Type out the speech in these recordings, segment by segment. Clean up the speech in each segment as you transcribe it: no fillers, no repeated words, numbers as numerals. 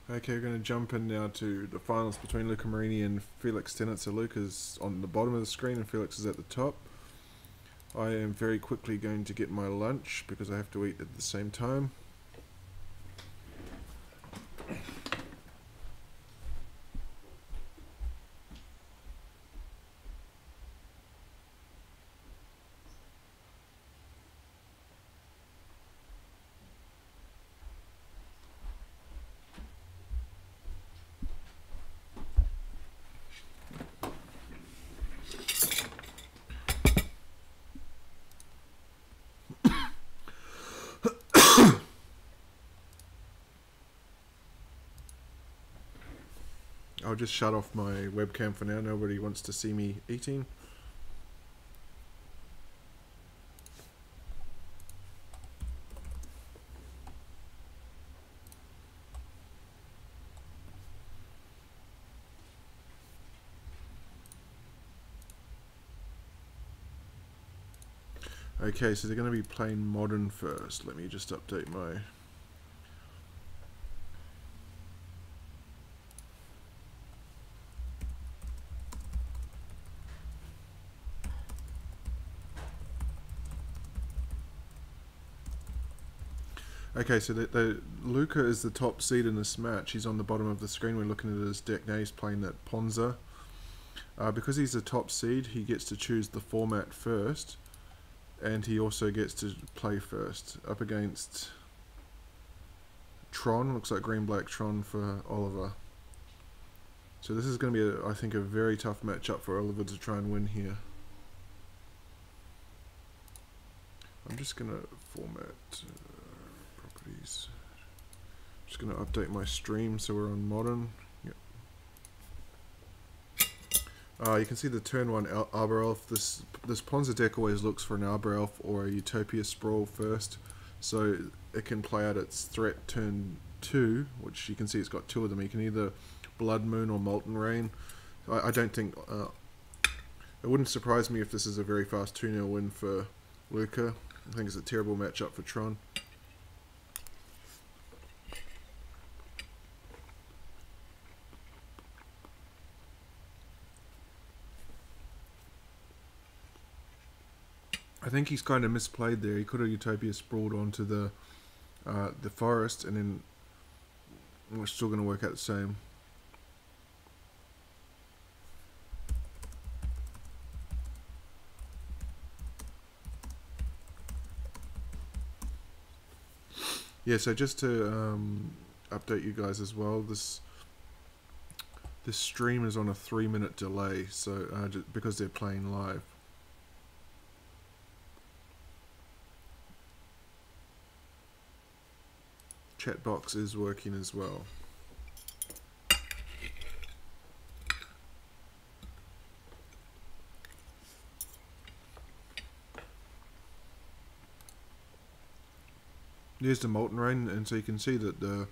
Okay, we're going to jump in now to the finals between Luca Marini and Felix Tennant. So Luca's on the bottom of the screen and Felix is at the top. I am very quickly going to get my lunch because I have to eat at the same time. I'll just shut off my webcam for now. Nobody wants to see me eating. Okay, so they're going to be playing modern first. Let me just update my... Okay, so Luca is the top seed in this match. He's on the bottom of the screen. We're looking at his deck now. He's playing that Ponza. Because he's the top seed, he gets to choose the format first. And he also gets to play first. Up against Tron. Looks like green-black Tron for Oliver. So this is going to be, I think, a very tough matchup for Oliver to try and win here. I'm just going to format... properties. Just going to update my stream so we're on modern. Yep. You can see the turn 1 Arbor Elf. This Ponza deck always looks for an Arbor Elf or a Utopia Sprawl first, so it can play out its threat turn 2, which you can see it's got 2 of them. You can either Blood Moon or Molten Rain. I don't think... it wouldn't surprise me if this is a very fast 2-0 win for Luca. I think it's a terrible matchup for Tron. I think he's kind of misplayed there. He could have Utopia sprawled onto the forest, and then we're still going to work out the same. Yeah, so just to update you guys as well, this stream is on a 3-minute delay, so just because they're playing live. Chat box is working as well. There's the Molten Rain, and so you can see that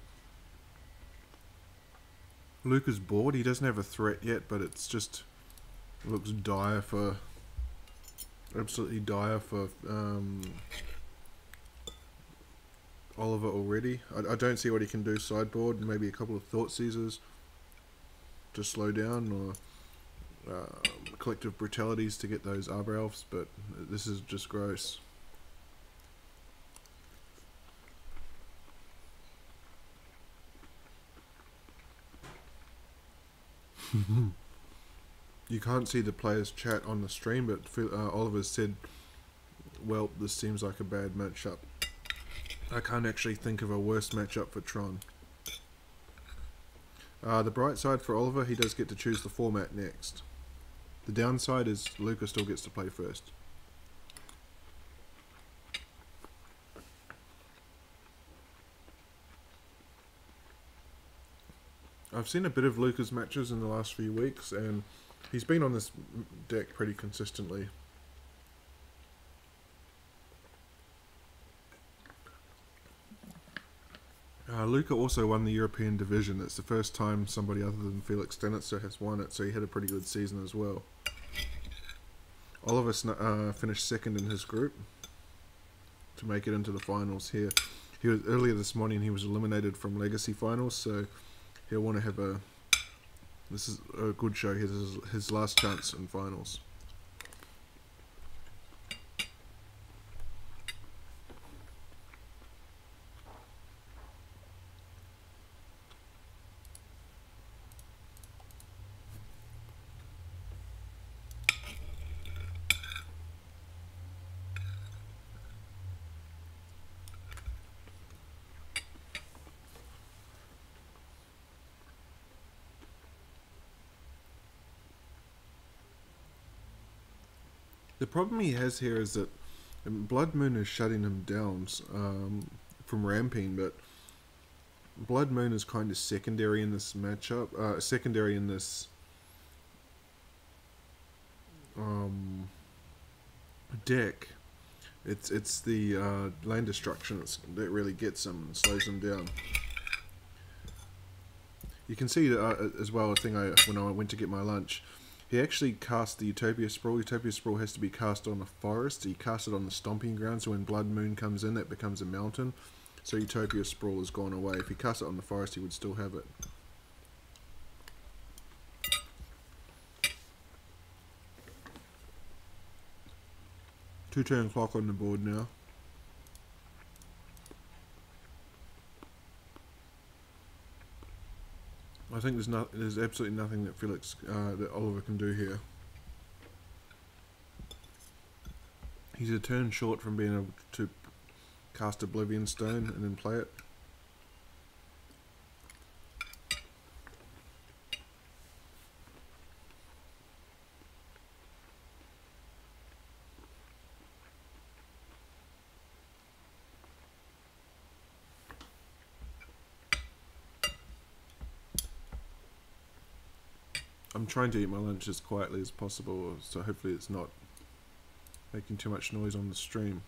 Luca's bored. He doesn't have a threat yet, but it's just looks dire for, absolutely dire for Oliver already. I don't see what he can do sideboard. Maybe a couple of Thought Seizers to slow down, or Collective Brutalities to get those Arbor Elves, but this is just gross. You can't see the players' chat on the stream, but Oliver said, well, this seems like a bad matchup. I can't actually think of a worse matchup for Tron. The bright side for Oliver, he does get to choose the format next. The downside is Luca still gets to play first. I've seen a bit of Luca's matches in the last few weeks, and he's been on this deck pretty consistently. Luca also won the European division. It's the first time somebody other than Felix Tennant has won it, so he had a pretty good season as well. Oliver finished second in his group to make it into the finals here. Earlier this morning he was eliminated from Legacy Finals, so he'll want to have a. This is a good show. His last chance in finals. The problem he has here is that Blood Moon is shutting him down from ramping, but Blood Moon is kind of secondary in this matchup. Secondary in this deck. It's the land destruction that really gets him and slows him down. You can see as well a thing when I went to get my lunch. He actually cast the Utopia Sprawl. Utopia Sprawl has to be cast on a forest. He cast it on the stomping ground, so when Blood Moon comes in, that becomes a mountain. So Utopia Sprawl has gone away. If he cast it on the forest, he would still have it. Two-turn clock on the board now. I think there's absolutely nothing that that Oliver can do here. He's a turn short from being able to cast Oblivion Stone and then play it. I'm trying to eat my lunch as quietly as possible, so hopefully it's not making too much noise on the stream.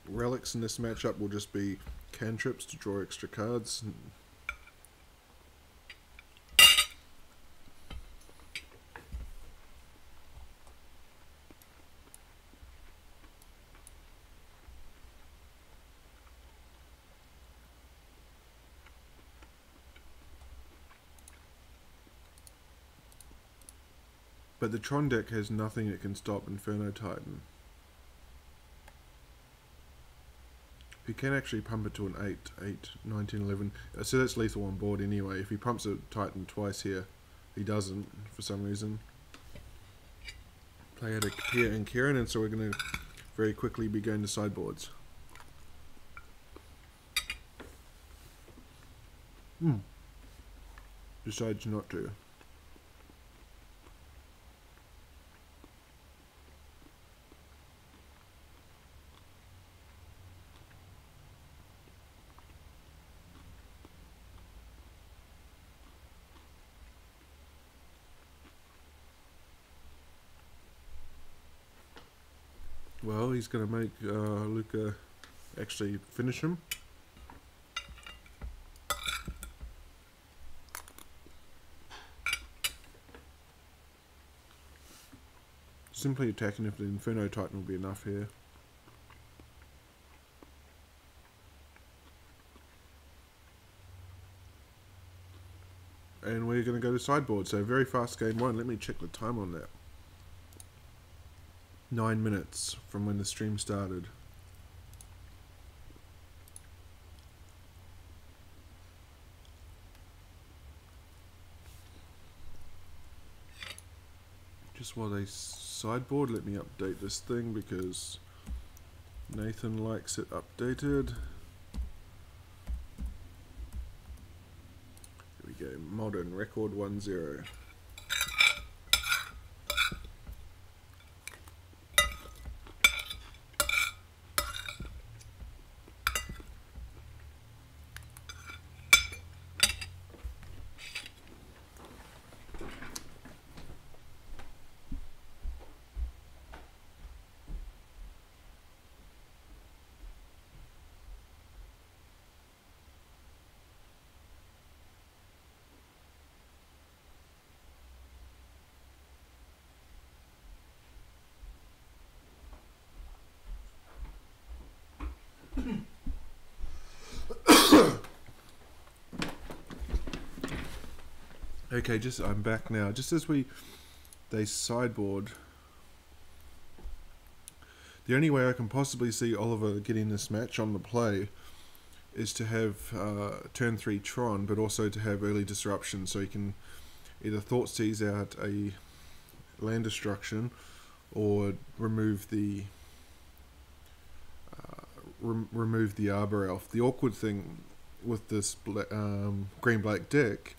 Relics in this matchup will just be cantrips to draw extra cards. But the Tron deck has nothing that can stop Inferno Titan. He can actually pump it to an 8, 19, 11. So that's lethal on board anyway. If he pumps a Titan twice here, he doesn't for some reason. Play out a Pia and Kieran, and so we're going to very quickly be going to sideboards. Decides not to. Well, he's going to make Luca actually finish him. Simply attacking if the Inferno Titan will be enough here. And we're going to go to sideboard, so very fast game one. Let me check the time on that. 9 minutes from when the stream started. Just while they sideboard, let me update this thing because Nathan likes it updated. Here we go, modern record 1-0. Okay, I'm back now. Just as they sideboard, the only way I can possibly see Oliver getting this match on the play is to have turn 3 Tron, but also to have early disruption, so he can either thought seize out a land destruction or remove the Arbor Elf. The awkward thing with this green-black deck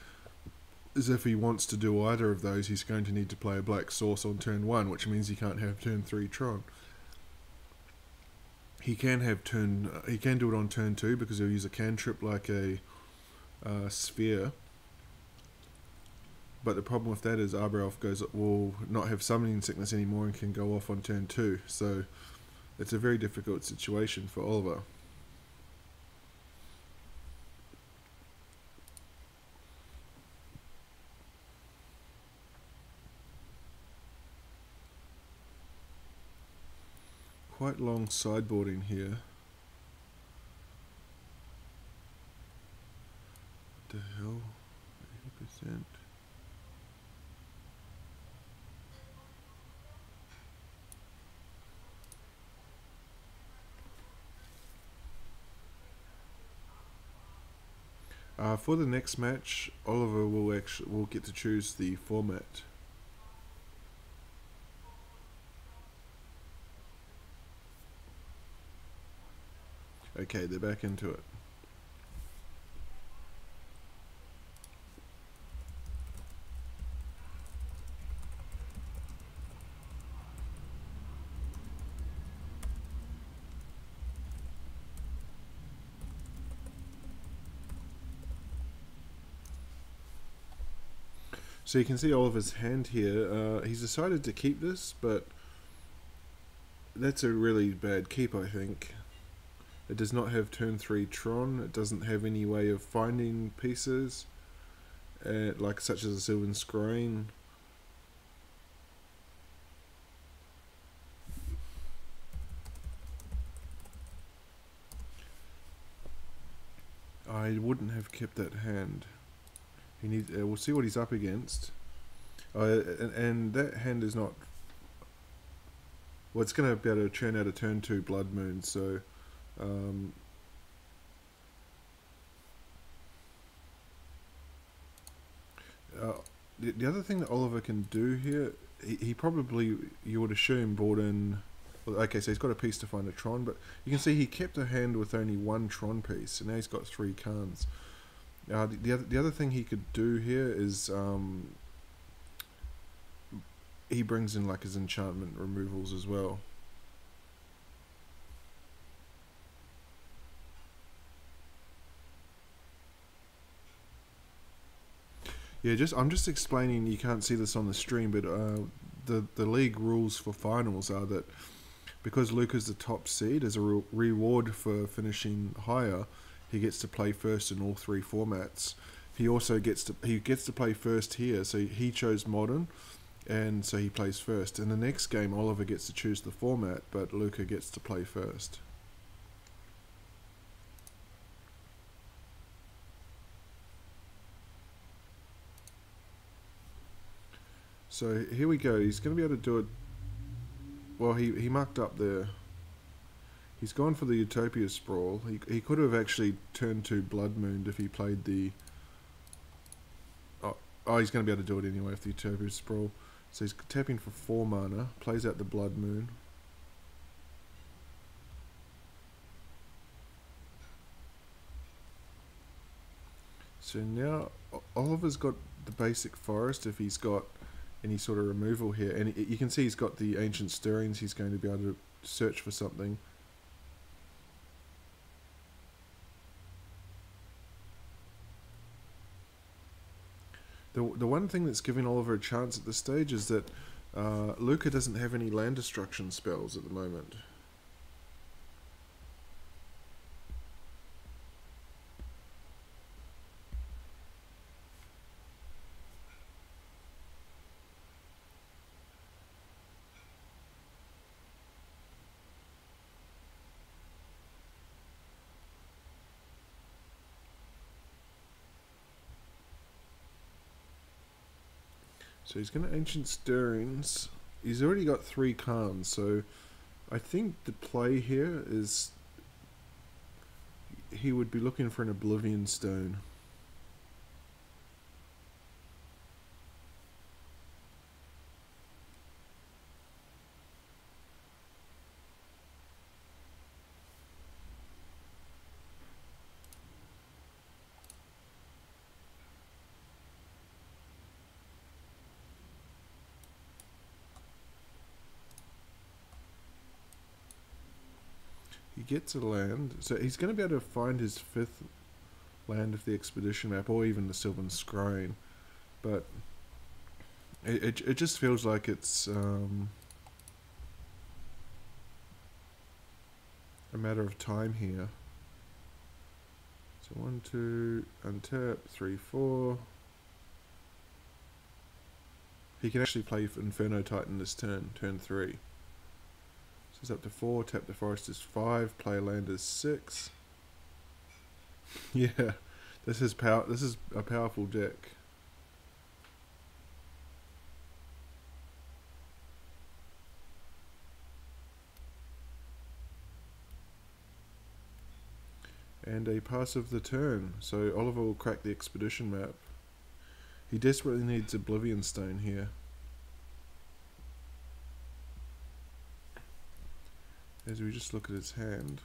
is if he wants to do either of those, he's going to need to play a black source on turn 1, which means he can't have turn 3 Tron. He can do it on turn 2 because he'll use a cantrip like a sphere. But the problem with that is Arbor Elf will not have summoning sickness anymore and can go off on turn 2. So it's a very difficult situation for Oliver. Quite long sideboarding here. What the hell? 80%. For the next match, Oliver will get to choose the format. Okay, they're back into it. So you can see Oliver's hand here. He's decided to keep this, but that's a really bad keep, I think. It does not have turn 3 Tron. It doesn't have any way of finding pieces, like such as a Sylvan Scrying. I wouldn't have kept that hand. We'll see what he's up against. And that hand is not... Well, it's going to be able to churn out a turn 2 Blood Moon, so... the other thing that Oliver can do here, he probably, you would assume, brought in... Well, okay, so he's got a piece to find a Tron, but you can see he kept a hand with only 1 Tron piece, and now he's got 3 Khans. The other thing he could do here is he brings in like his enchantment removals as well. Yeah, I'm just explaining. You can't see this on the stream, but the league rules for finals are that because Luca's the top seed, as a reward for finishing higher, he gets to play first in all 3 formats. He also gets to play first here, so he chose Modern, and so he plays first. In the next game, Oliver gets to choose the format, but Luca gets to play first. So here we go. He's going to be able to do it. Well, he mucked up there. He's gone for the Utopia Sprawl. He could have actually turned to Blood Moon if he played the... Oh, he's going to be able to do it anyway with the Utopia Sprawl. So he's tapping for 4 mana, plays out the Blood Moon. So now Oliver's got the basic forest if he's got any sort of removal here. And you can see he's got the Ancient Stirrings. He's going to be able to search for something. The one thing that's giving Oliver a chance at this stage is that Luca doesn't have any land destruction spells at the moment. So he's going to Ancient Stirrings. He's already got 3 Khans, so I think the play here is he would be looking for an Oblivion Stone. He gets a land, so he's going to be able to find his 5th land of the expedition map, or even the Sylvan Scrying, but it just feels like it's a matter of time here. So 1, 2, untap, 3, 4. He can actually play Inferno Titan this turn 3. So it's up to 4, tap the forest is 5, play a land is 6. Yeah, this is a powerful deck. And a pass of the turn, so Oliver will crack the expedition map. He desperately needs Oblivion Stone here. As we just look at his hand.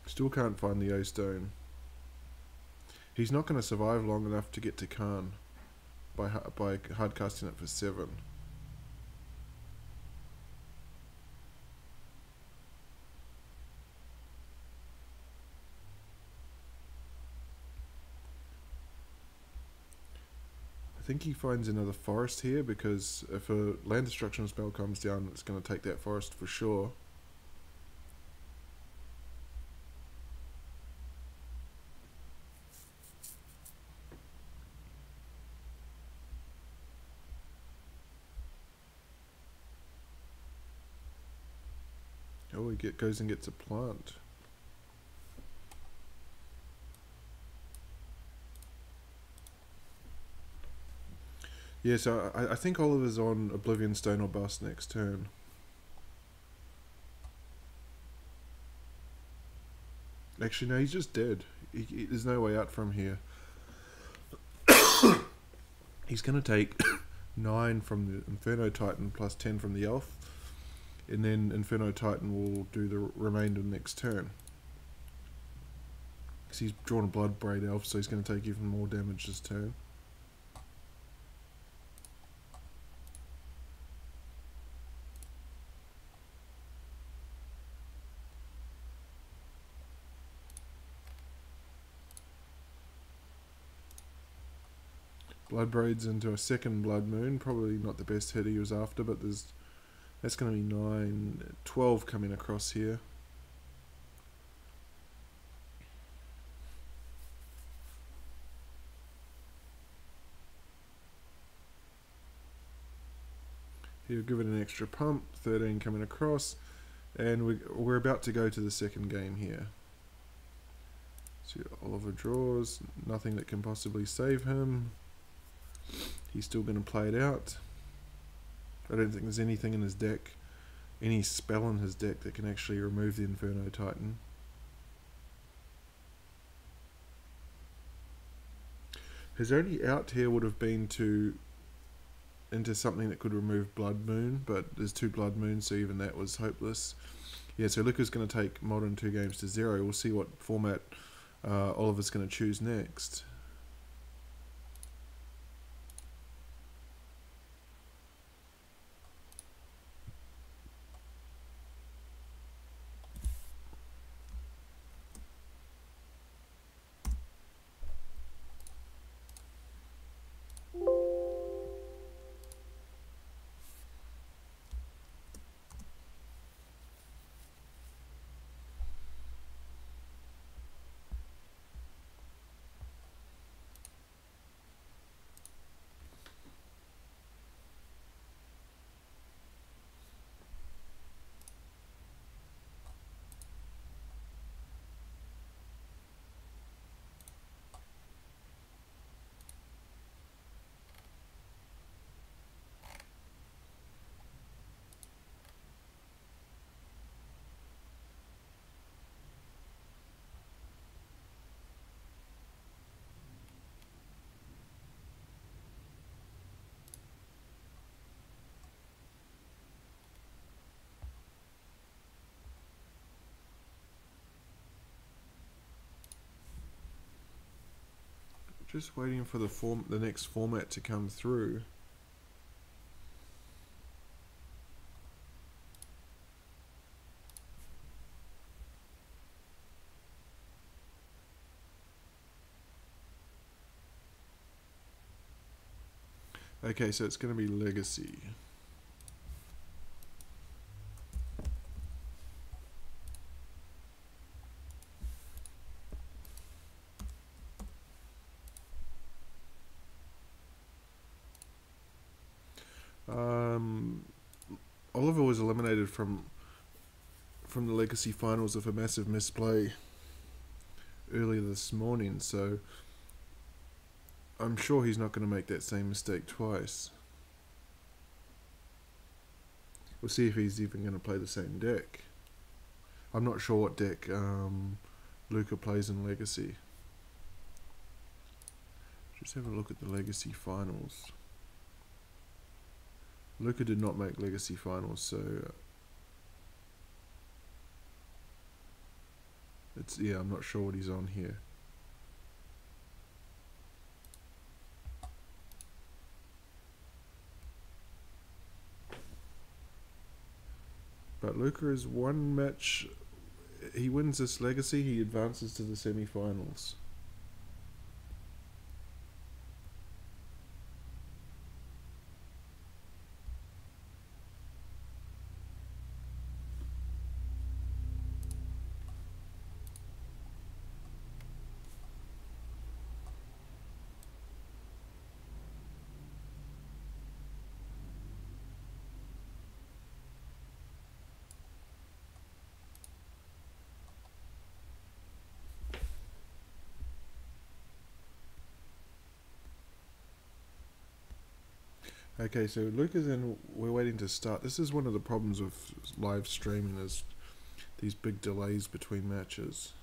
Still can't find the O-Stone. He's not going to survive long enough to get to Khan by hardcasting it for 7. I think he finds another forest here, because if a land destruction spell comes down, it's going to take that forest for sure. Oh, he goes and gets a plant. Yeah, so I think Oliver's on Oblivion Stone or Bust next turn. Actually, no, he's just dead. There's no way out from here. He's going to take 9 from the Inferno Titan plus 10 from the Elf. And then Inferno Titan will do the remainder next turn. Because he's drawn a Bloodbraid Elf, so he's going to take even more damage this turn. Bloodbraid's into a second Blood Moon, probably not the best hit he was after, but that's going to be 9, 12 coming across here. He'll give it an extra pump, 13 coming across, and we're about to go to the second game here. So Oliver draws, nothing that can possibly save him. He's still going to play it out. I don't think there's anything in his deck, any spell in his deck that can actually remove the Inferno Titan. His only out here would have been into something that could remove Blood Moon, but there's 2 Blood Moons, so even that was hopeless. Yeah, so Luca's going to take Modern 2 games to 0. We'll see what format Oliver's going to choose next. Just waiting for the next format to come through. Okay, so it's going to be Legacy. Oliver was eliminated from the Legacy finals with a massive misplay earlier this morning, so I'm sure he's not going to make that same mistake twice. We'll see if he's even going to play the same deck. I'm not sure what deck Luca plays in Legacy. Just have a look at the Legacy finals. Luca did not make Legacy finals, so I'm not sure what he's on here. But Luca is one match. He wins this Legacy, he advances to the semi-finals. Okay, so Luca's in, we're waiting to start. This is one of the problems with live streaming, is these big delays between matches.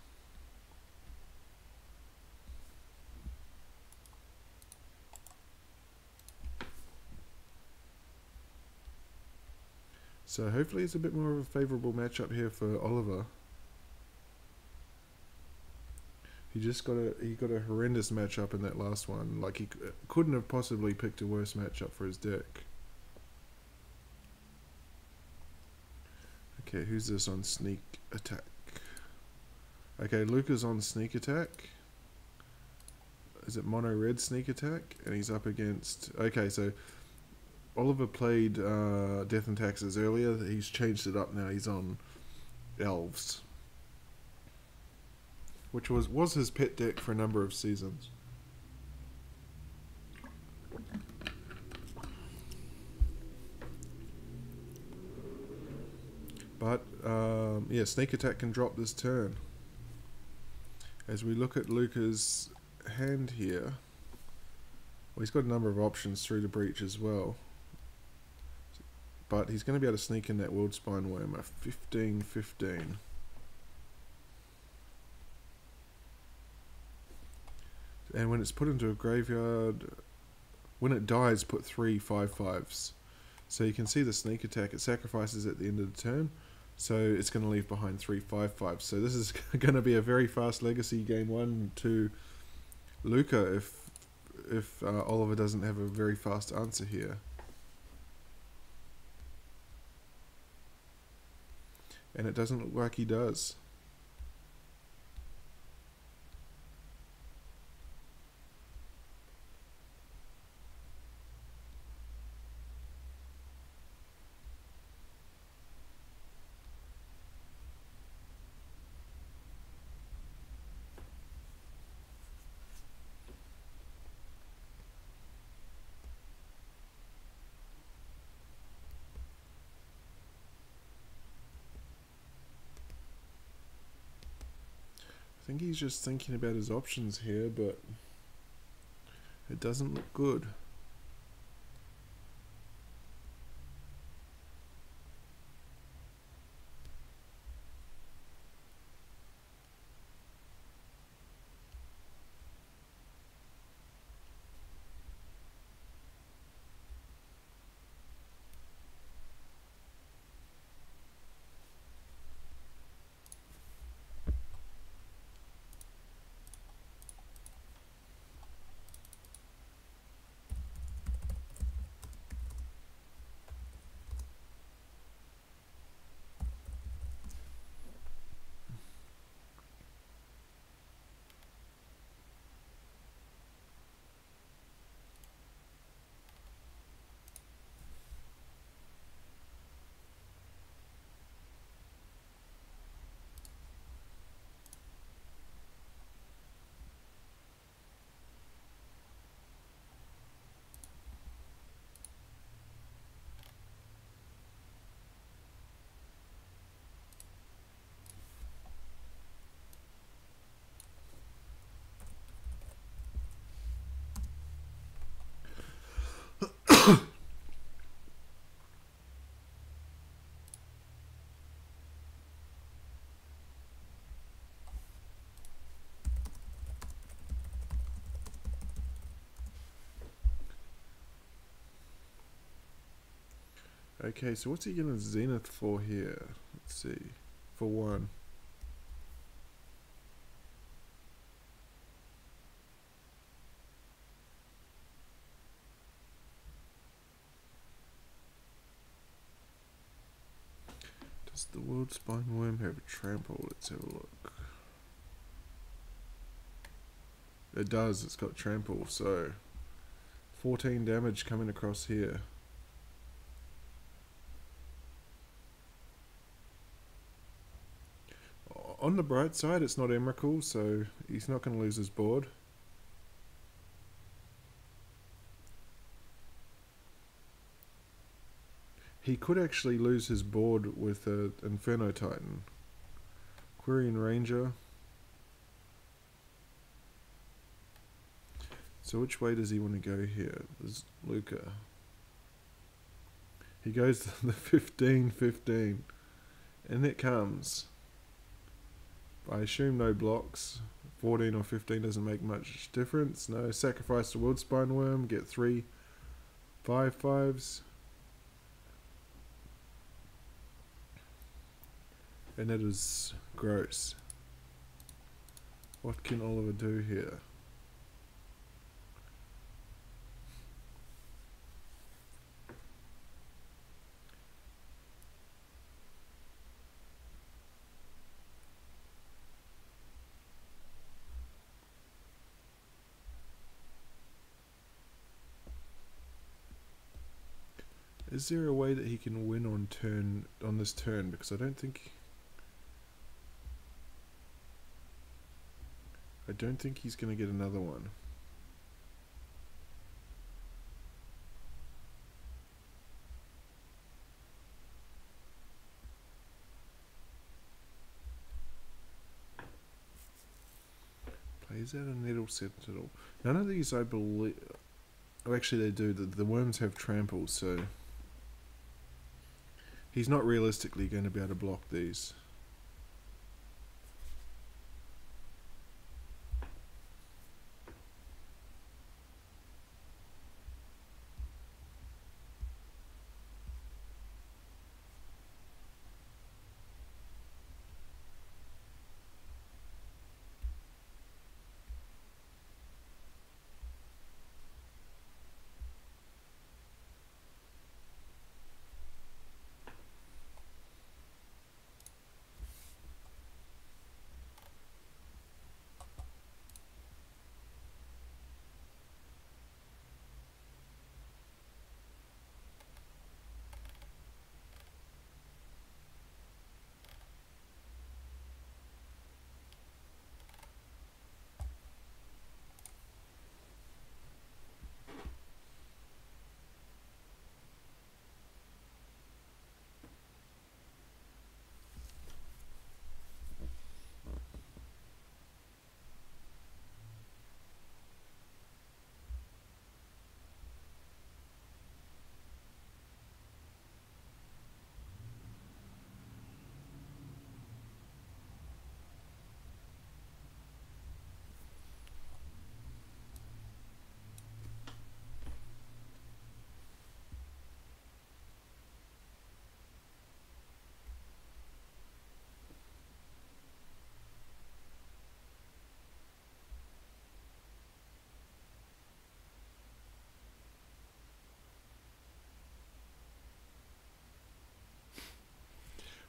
So hopefully it's a bit more of a favourable matchup here for Oliver. He got a horrendous matchup in that last one. Like, he couldn't have possibly picked a worse matchup for his deck. Okay, who's this on Sneak Attack? Okay, Luca's on Sneak Attack. Is it Mono Red Sneak Attack? And he's up against... Okay, so Oliver played Death and Taxes earlier. He's changed it up now. He's on Elves, which was his pet deck for a number of seasons. But, yeah, Sneak Attack can drop this turn. As we look at Luca's hand here, well, he's got a number of options through the breach as well. But he's going to be able to sneak in that World Spine Worm, a 15-15. And when it's put into a graveyard, when it dies, put 3 5/5s. So you can see the Sneak Attack, it sacrifices at the end of the turn, so it's going to leave behind 3 5/5s. So this is going to be a very fast Legacy game 1 to Luca if Oliver doesn't have a very fast answer here. And it doesn't look like he does. I think he's just thinking about his options here, but it doesn't look good. Okay, so what's he gonna zenith for here? Let's see. For 1. Does the world spine worm have a trample? Let's have a look. It does, it's got trample, so 14 damage coming across here. On the bright side, it's not Emrakul, so he's not going to lose his board. He could actually lose his board with an Inferno Titan. Quirion Ranger. So which way does he want to go here? There's Luca. He goes to the 15-15. And it comes. I assume no blocks. 14 or 15 doesn't make much difference. No, sacrifice the World Spine Worm, get 3 5/5s. And it is gross. What can Oliver do here? Is there a way that he can win on this turn? Because I don't think he's going to get another one. Plays out a Nettle Sentinel. None of these, I believe. Oh, actually, they do. The worms have trample, so he's not realistically going to be able to block these.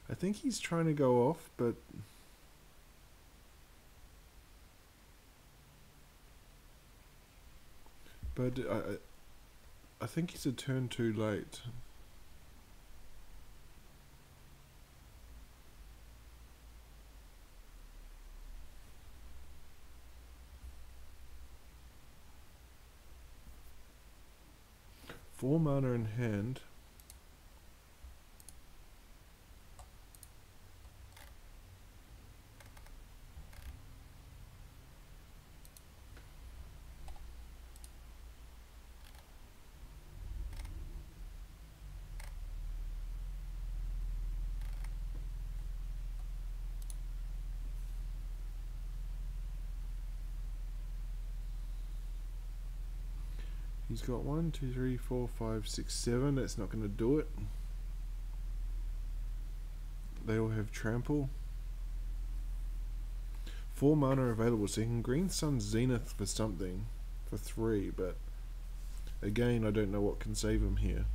I think he's trying to go off, but I think he's a turn too late. Four mana in hand. He's got 1, 2, 3, 4, 5, 6, 7. That's not going to do it. they all have trample. 4 mana available, so you can Green Sun Zenith for something, for 3, but again, I don't know what can save him here.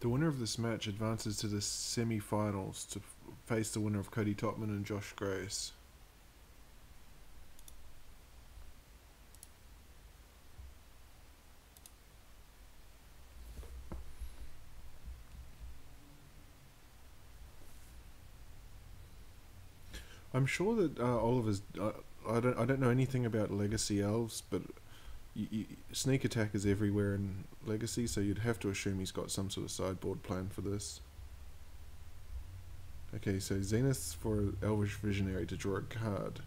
The winner of this match advances to the semi-finals to face the winner of Cody Topman and Josh Grace. I'm sure that Oliver's. I don't know anything about Legacy Elves, but sneak attack is everywhere in Legacy, so you'd have to assume he's got some sort of sideboard plan for this. Okay, so Zenith for Elvish Visionary to draw a card,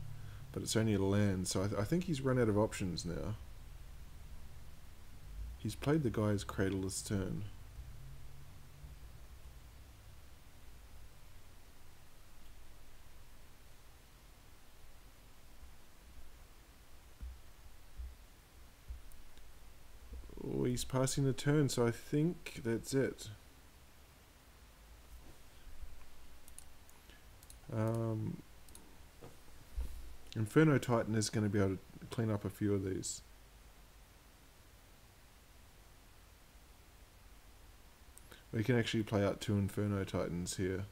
but it's only a land, so I think he's run out of options now. He's played the guy's Cradle this turn. Oh, he's passing the turn, so I think that's it. Inferno Titan is going to be able to clean up a few of these. We can actually play out 2 Inferno Titans here.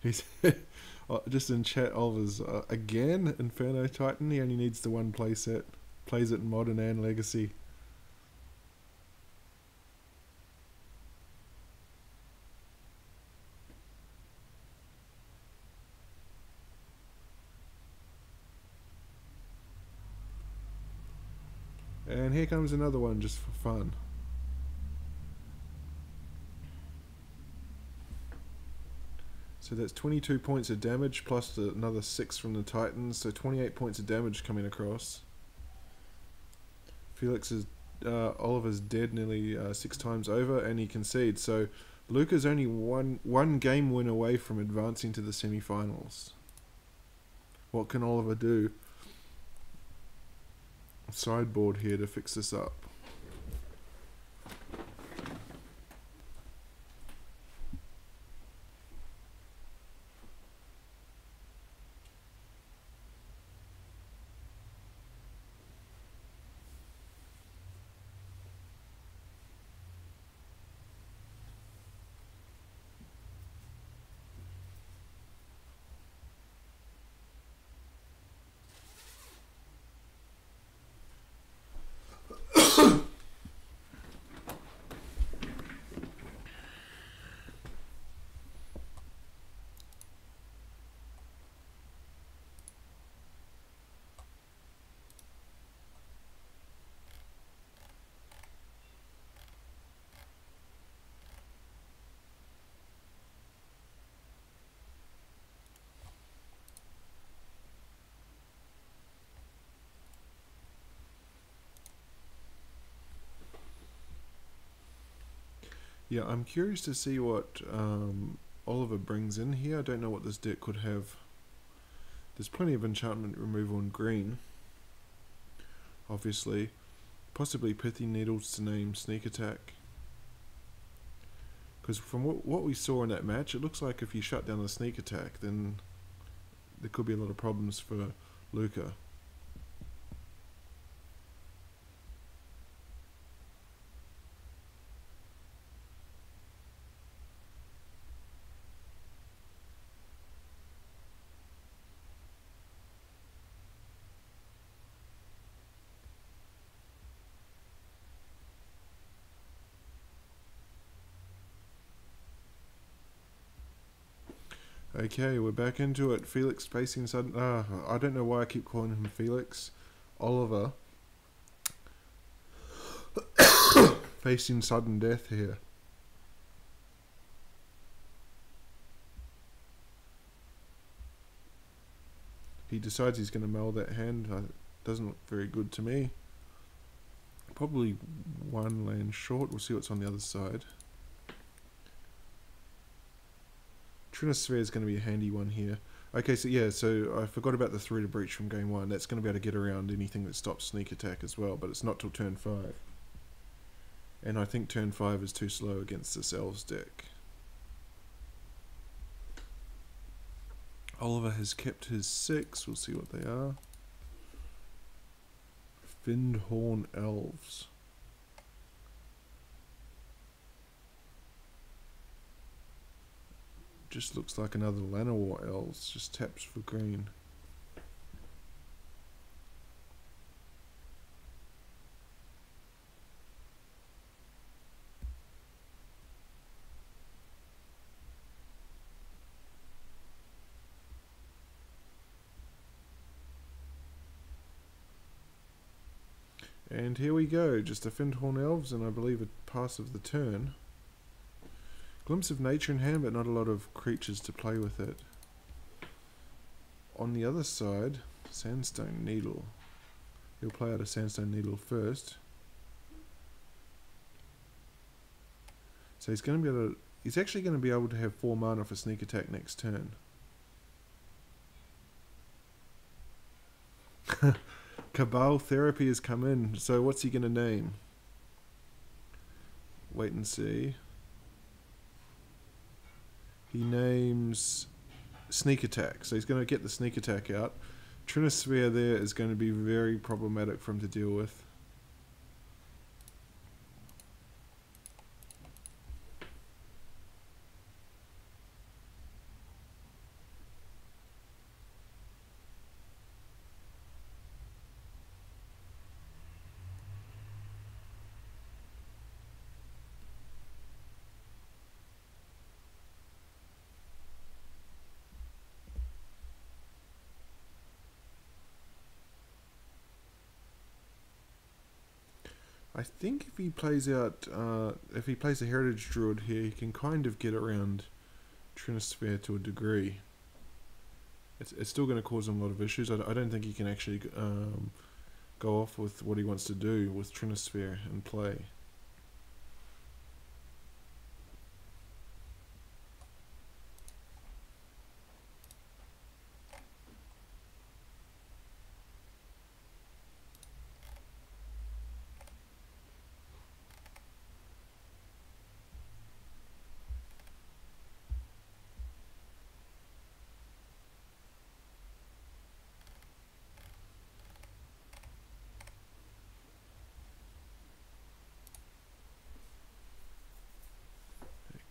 He's just in chat. Oliver's again Inferno Titan. He only needs the one playset. Plays it in Modern and Legacy. And here comes another one just for fun. So that's 22 points of damage plus another 6 from the Titans, so 28 points of damage coming across. Oliver's dead nearly 6 times over, and he concedes. So Luca's only one game win away from advancing to the semi-finals. What can Oliver do? Sideboard here to fix this up. Yeah, I'm curious to see what Oliver brings in here. I don't know what this deck could have. There's plenty of enchantment removal in green, obviously. Possibly Pithy Needles to name Sneak Attack. Because from what we saw in that match, it looks like if you shut down the Sneak Attack, then there could be a lot of problems for Luca. Okay, we're back into it. Felix facing sudden. I don't know why I keep calling him Felix. Oliver facing sudden death here. He decides he's going to mull that hand. Doesn't look very good to me. Probably one land short. We'll see what's on the other side. Trinosphere is going to be a handy one here. Okay, so yeah, so I forgot about the 3 to breach from game 1. That's going to be able to get around anything that stops sneak attack as well, but it's not till turn 5. And I think turn 5 is too slow against this Elves deck. Oliver has kept his 6. We'll see what they are. Findhorn Elves. Just looks like another Llanowar Elves. Just taps for green. And here we go, just a Findhorn Elves, and I believe a pass of the turn. Glimpse of nature in hand, but not a lot of creatures to play with it. On the other side, Sandstone Needle. He'll play out a Sandstone Needle first. So he's going to be able to, he's actually going to be able to have 4 mana for sneak attack next turn. Cabal Therapy has come in, so what's he going to name? Wait and see. He names Sneak Attack, so he's going to get the Sneak Attack out. Trinosphere there is going to be very problematic for him to deal with. I think if he plays out, if he plays a Heritage Druid here, he can kind of get around Trinosphere to a degree. It's still going to cause him a lot of issues. I don't think he can actually go off with what he wants to do with Trinosphere and play.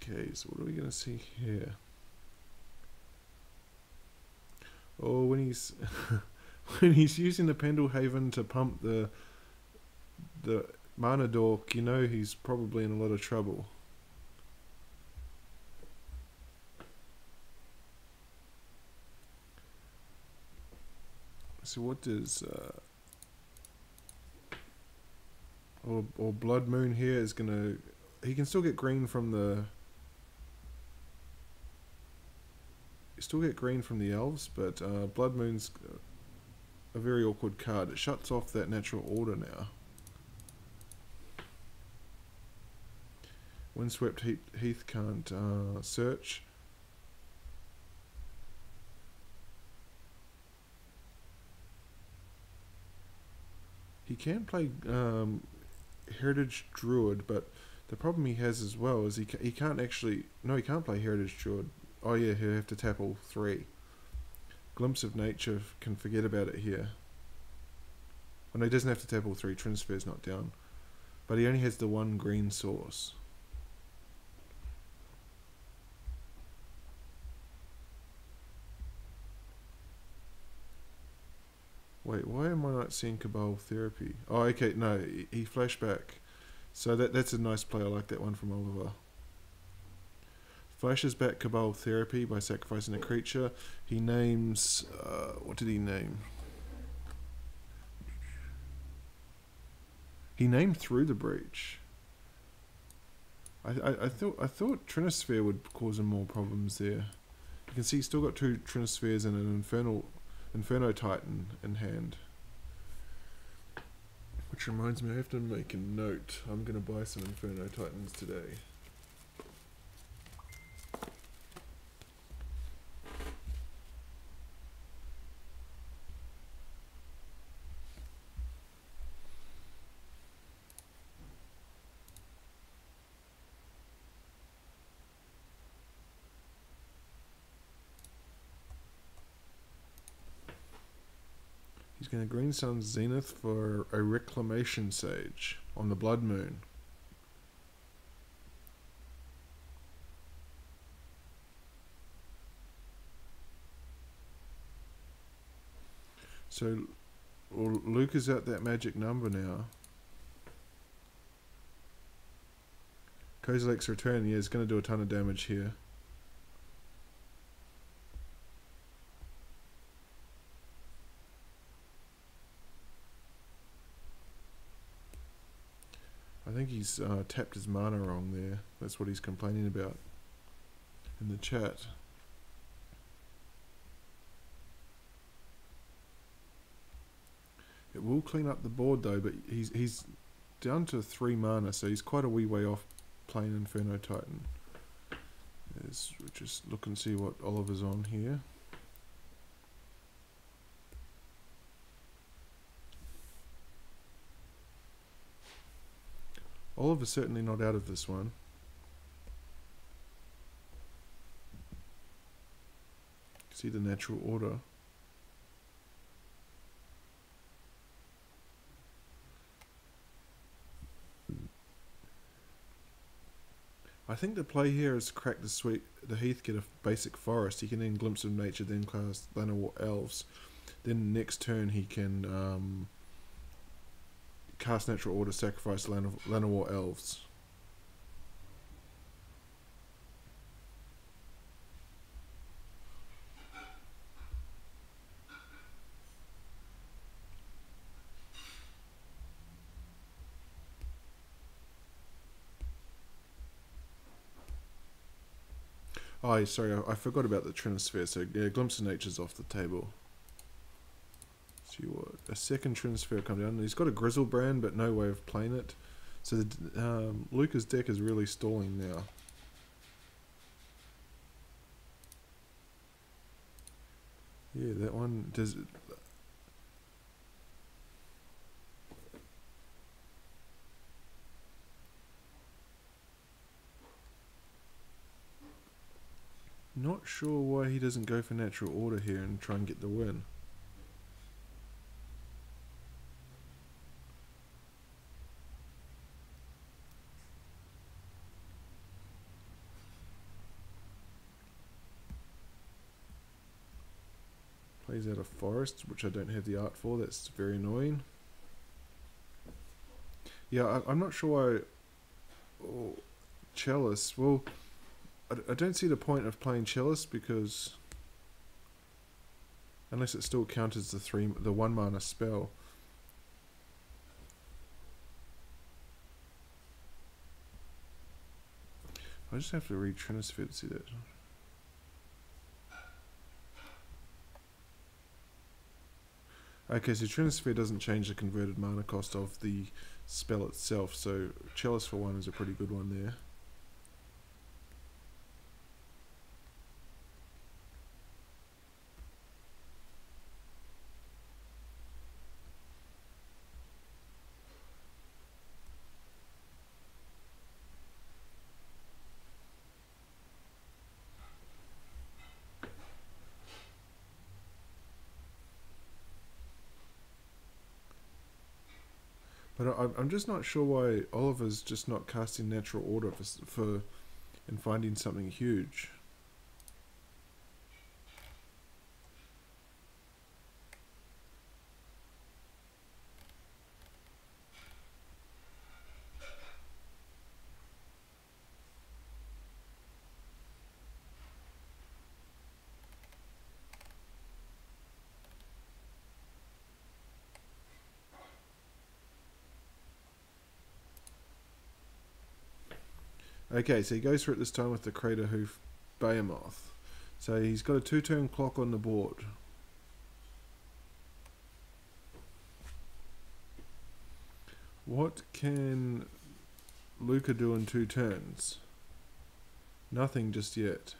Okay, so what are we going to see here? Oh, when he's when he's using the Pendlehaven to pump the mana dork, you know he's probably in a lot of trouble. So what does or Blood Moon here is gonna, he can still get green from the elves, but Blood Moon's a very awkward card. It shuts off that natural order now. Windswept Heath can't search. He can play Heritage Druid, but the problem he has as well is he can't actually, no, he can't play Heritage Druid. Oh yeah, he'll have to tap all 3. Glimpse of Nature, can forget about it here. Oh no, he doesn't have to tap all 3, Trinosphere's not down. But he only has the 1 green source. Wait, why am I not seeing Cabal Therapy? Oh, okay, no, he flashed back. So that's a nice play, I like that one from Oliver. Flashes back Cabal Therapy by sacrificing a creature. He names, what did he name? He named Through the Breach. I thought Trinisphere would cause him more problems there. You can see he's still got 2 Trinispheres and an Inferno Titan in hand. Which reminds me, I have to make a note. I'm going to buy some Inferno Titans today. He's going to Green Sun Zenith for a Reclamation Sage on the Blood Moon. So, well, Luca's out that magic number now. Kozilek's return, yeah, is going to do a ton of damage here. I think he's tapped his mana wrong there. That's what he's complaining about in the chat. It will clean up the board though, but he's down to 3 mana, so he's quite a wee way off playing Inferno Titan. Just look and see what Oliver's on here. Oliver's certainly not out of this one. See the natural order. I think the play here is crack the Heath, get a basic forest. He can then Glimpse of Nature, then cast Llanowar Elves. Then next turn he can cast Natural Order, sacrifice Llanowar Elves. Oh, sorry, I forgot about the Trinisphere. So, yeah, Glimpse of Nature's off the table. See what a second Trinisphere come down. He's got a Grizzlebrand, but no way of playing it. So, Luca's deck is really stalling now. Yeah, that one does. Not sure why he doesn't go for Natural Order here and try and get the win. Plays out a forest, which I don't have the art for. That's very annoying. Yeah, I'm not sure why. Oh, Chalice. Well, I don't see the point of playing Chalice because unless it still counters the 1 mana spell. I just have to read Trinisphere to see that. Okay, so Trinisphere doesn't change the converted mana cost of the spell itself, so Chalice for 1 is a pretty good one there. But I'm just not sure why Oliver's just not casting Natural Order for and finding something huge. Okay, so he goes for it this time with the Crater Hoof Behemoth. So he's got a 2-turn clock on the board. What can Luca do in 2 turns? Nothing just yet.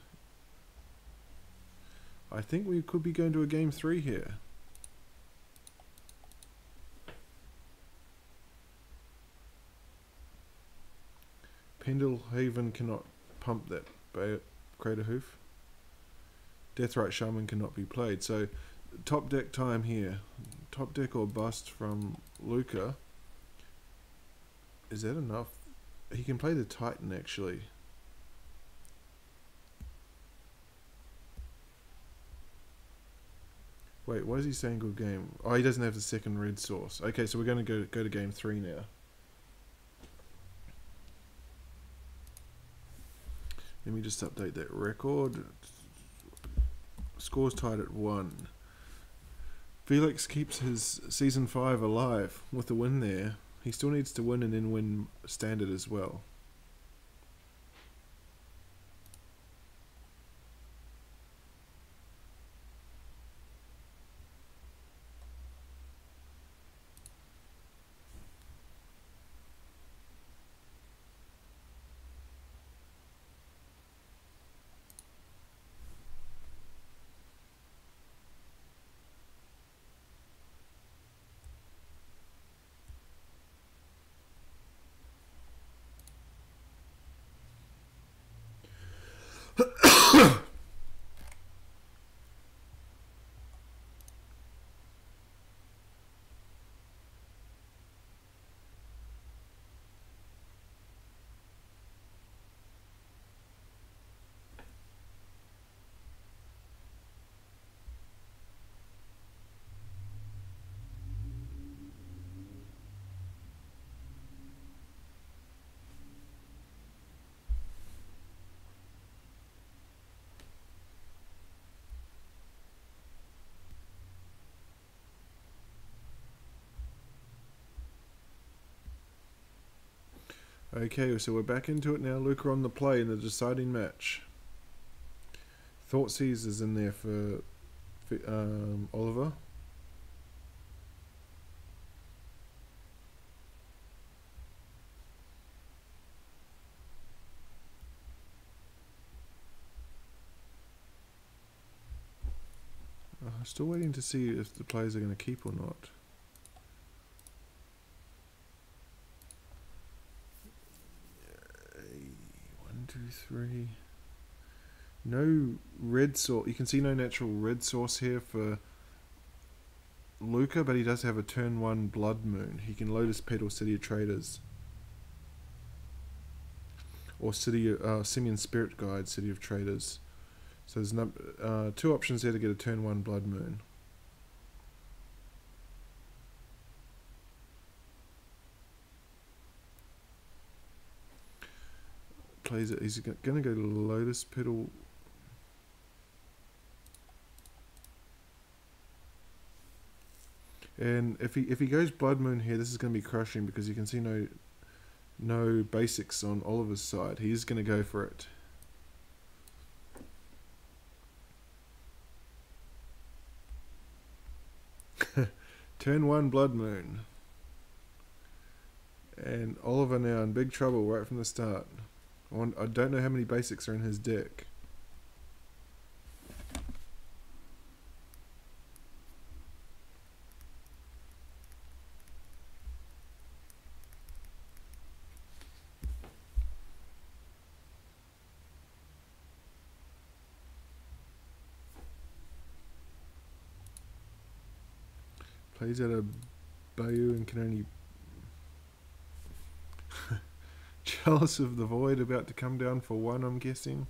I think we could be going to a game 3 here. Pendelhaven cannot pump that Crater Hoof. Deathrite Shaman cannot be played. So top deck time here. Top deck or bust from Luca. Is that enough? He can play the Titan actually. Wait, why is he saying good game? Oh, he doesn't have the second red source. Okay, so we're going to go to game 3 now. Let me just update that record. Score's tied at 1. Felix keeps his season 5 alive with the win there. He still needs to win and then win standard as well. Okay, so we're back into it now. Luca on the play in the deciding match. Thoughtseize is in there for Oliver. Still waiting to see if the players are going to keep or not. One, two, three. No red source. You can see no natural red source here for Luca, but he does have a turn 1 Blood Moon. He can Lotus Petal City of Traders. Or Simian Spirit Guide City of Traders. So there's 2 options there to get a turn 1 Blood Moon. Plays it. He's going to go to Lotus Petal. And if he goes Blood Moon here, this is going to be crushing because you can see no basics on Oliver's side. He's going to go for it. Turn 1 Blood Moon. And Oliver now in big trouble right from the start. I don't know how many basics are in his deck. Plays out a Bayou and can only... Chalice of the Void about to come down for 1, I'm guessing.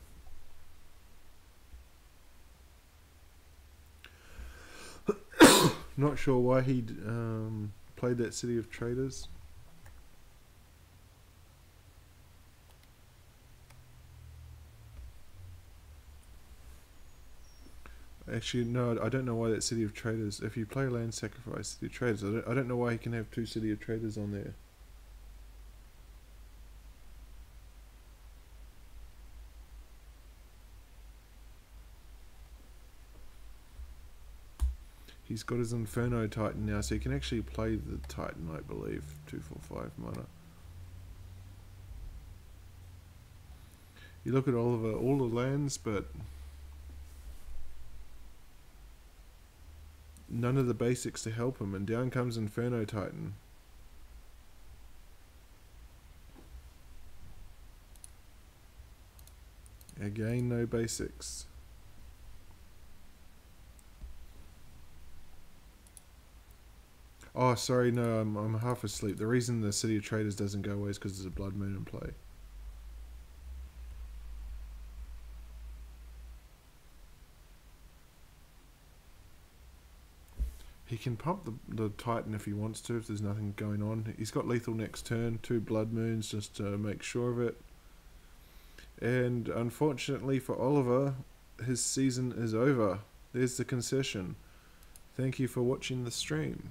Not sure why he played that City of Traders. Actually, no, I don't know why that City of Traders. If you play Land Sacrifice City of Traders, I don't know why he can have 2 City of Traders on there. He's got his Inferno Titan now, so he can actually play the Titan, I believe. 2, 4, 5 mana. You look at Oliver, all the lands, but none of the basics to help him, and down comes Inferno Titan. Again, no basics. Oh, sorry, no, I'm half asleep. The reason the City of Traders doesn't go away is because there's a Blood Moon in play. He can pump the Titan if he wants to, if there's nothing going on. He's got lethal next turn, 2 Blood Moons just to make sure of it. And unfortunately for Oliver, his season is over. There's the concession. Thank you for watching the stream.